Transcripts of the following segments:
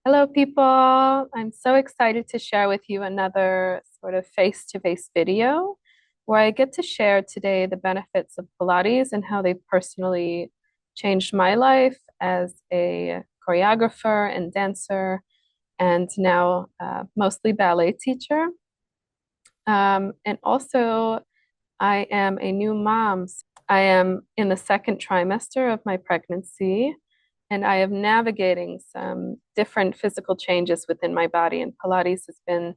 Hello, people. I'm so excited to share with you another sort of face-to-face video where I get to share today the benefits of Pilates and how they personally changed my life as a choreographer and dancer, and now mostly ballet teacher. And also, I am a new mom. I am in the second trimester of my pregnancy, and I am navigating some different physical changes within my body. And Pilates has been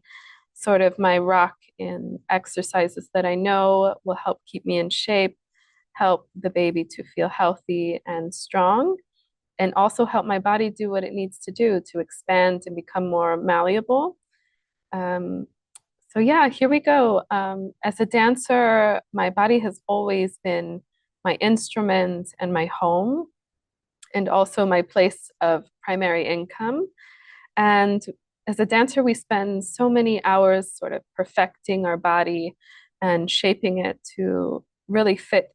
sort of my rock in exercises that I know will help keep me in shape, help the baby to feel healthy and strong, and also help my body do what it needs to do to expand and become more malleable. Um, so yeah, here we go. As a dancer, my body has always been my instrument and my home, and also my place of primary income. And as a dancer, we spend so many hours sort of perfecting our body and shaping it to really fit,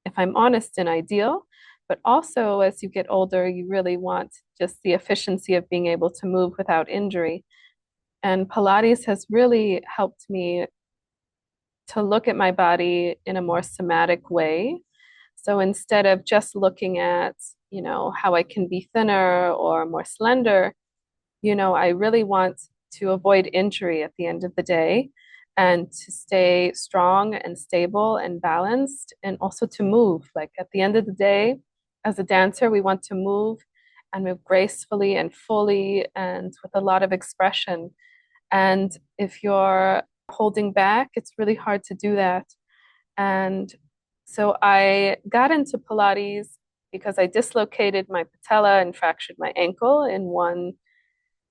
if I'm honest, an ideal. But also, as you get older, you really want just the efficiency of being able to move without injury. And Pilates has really helped me to look at my body in a more somatic way. So instead of just looking at, how I can be thinner or more slender, I really want to avoid injury at the end of the day and to stay strong and stable and balanced and also to move. Like at the end of the day, as a dancer, we want to move and move gracefully and fully and with a lot of expression. And if you're holding back, it's really hard to do that. And so I got into Pilates because I dislocated my patella and fractured my ankle in one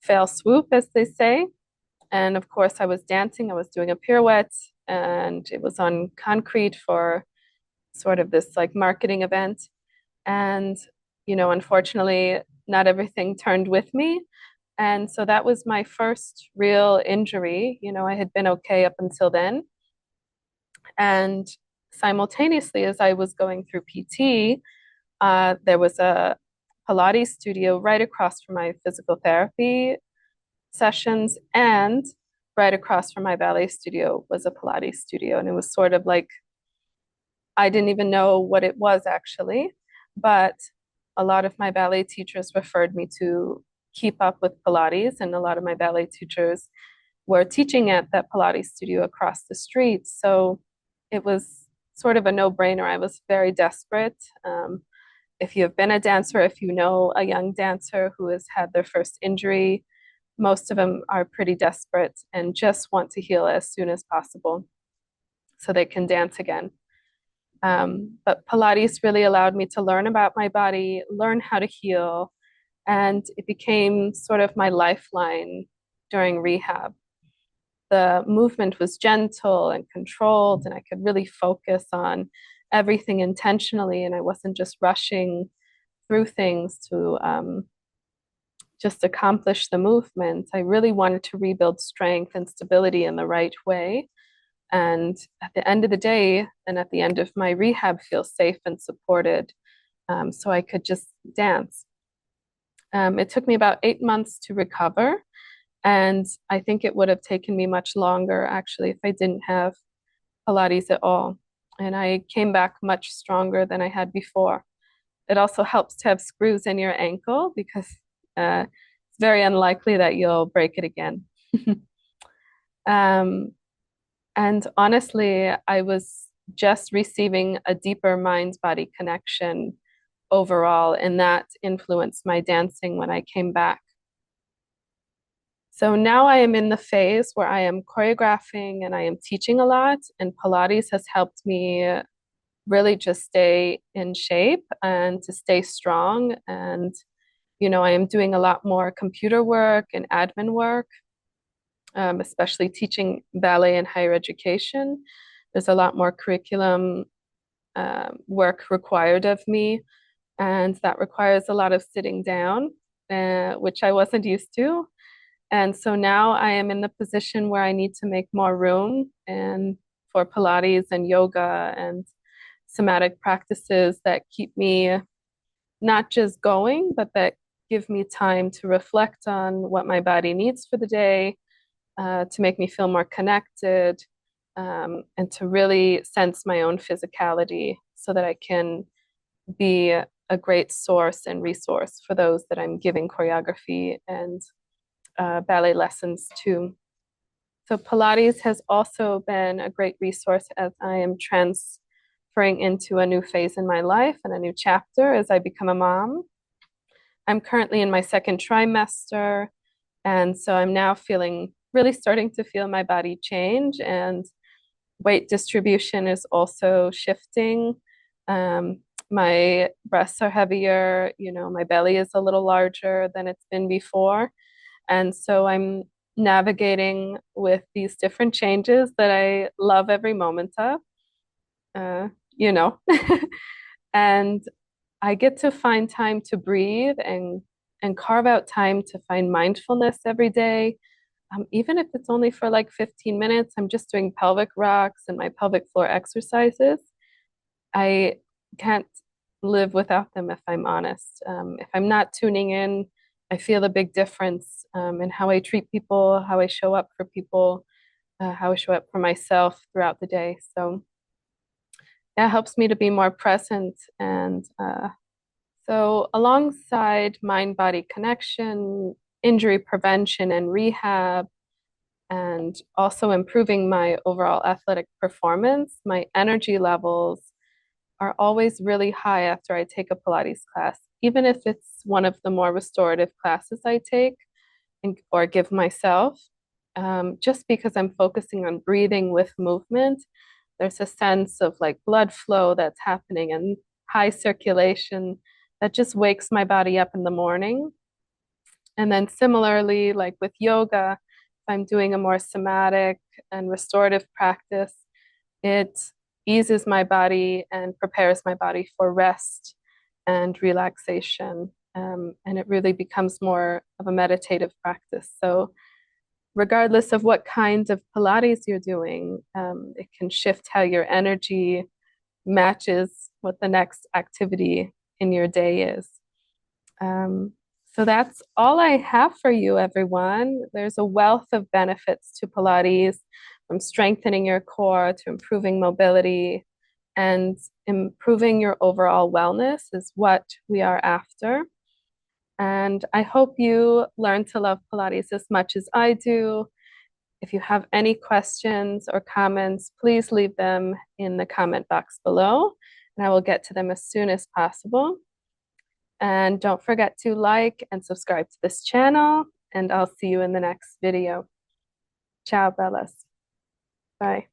fell swoop, as they say. And of course, I was dancing, I was doing a pirouette, and it was on concrete for sort of this like marketing event. And, unfortunately, not everything turned with me. And so that was my first real injury. I had been okay up until then. And simultaneously, as I was going through PT, there was a Pilates studio right across from my physical therapy sessions, and right across from my ballet studio was a Pilates studio. And it was sort of like I didn't even know what it was actually, but a lot of my ballet teachers referred me to keep up with Pilates, and a lot of my ballet teachers were teaching at that Pilates studio across the street. So it was sort of a no-brainer. I was very desperate. If you have been a dancer, if you know a young dancer who has had their first injury, most of them are pretty desperate and just want to heal as soon as possible so they can dance again. But Pilates really allowed me to learn about my body, learn how to heal, and it became sort of my lifeline during rehab. The movement was gentle and controlled, and I could really focus on everything intentionally, and I wasn't just rushing through things to just accomplish the movement. I really wanted to rebuild strength and stability in the right way. And at the end of the day, and at the end of my rehab, feel safe and supported, so I could just dance. It took me about 8 months to recover. And I think it would have taken me much longer, actually, if I didn't have Pilates at all. And I came back much stronger than I had before. It also helps to have screws in your ankle because it's very unlikely that you'll break it again. um, and honestly, I was just receiving a deeper mind body connection overall, and that influenced my dancing when I came back. So now I am in the phase where I am choreographing and I am teaching a lot, and Pilates has helped me really just stay in shape and to stay strong. And, I am doing a lot more computer work and admin work, especially teaching ballet in higher education. There's a lot more curriculum work required of me, and that requires a lot of sitting down, which I wasn't used to. And so now I am in the position where I need to make more room and for Pilates and yoga and somatic practices that keep me not just going, but that give me time to reflect on what my body needs for the day, to make me feel more connected, and to really sense my own physicality so that I can be a great source and resource for those that I'm giving choreography and ballet lessons to. So Pilates has also been a great resource as I am transferring into a new phase in my life and a new chapter as I become a mom. I'm currently in my second trimester, and so I'm now really starting to feel my body change, and weight distribution is also shifting. Um, my breasts are heavier, my belly is a little larger than it's been before. And so I'm navigating with these different changes that I love every moment of, uh, you know, and I get to find time to breathe and carve out time to find mindfulness every day. Even if it's only for like 15 minutes, I'm just doing pelvic rocks and my pelvic floor exercises. I can't live without them if I'm honest. If I'm not tuning in, I feel a big difference in how I treat people, how I show up for people, how I show up for myself throughout the day. So that helps me to be more present. And so, alongside mind body connection, injury prevention and rehab, and also improving my overall athletic performance, my energy levels are always really high after I take a Pilates class, even if it's one of the more restorative classes I take or give myself. Just because I'm focusing on breathing with movement, there's a sense of like blood flow that's happening and high circulation that just wakes my body up in the morning. And then similarly, like with yoga, if I'm doing a more somatic and restorative practice, it eases my body and prepares my body for rest and relaxation. And it really becomes more of a meditative practice. So, regardless of what kinds of Pilates you're doing, it can shift how your energy matches what the next activity in your day is. Um, so that's all I have for you, everyone. There's a wealth of benefits to Pilates, from strengthening your core to improving mobility, and improving your overall wellness is what we are after. And I hope you learn to love Pilates as much as I do. If you have any questions or comments, please leave them in the comment box below, and I will get to them as soon as possible. And don't forget to like and subscribe to this channel, and I'll see you in the next video. Ciao, Bellas. Bye.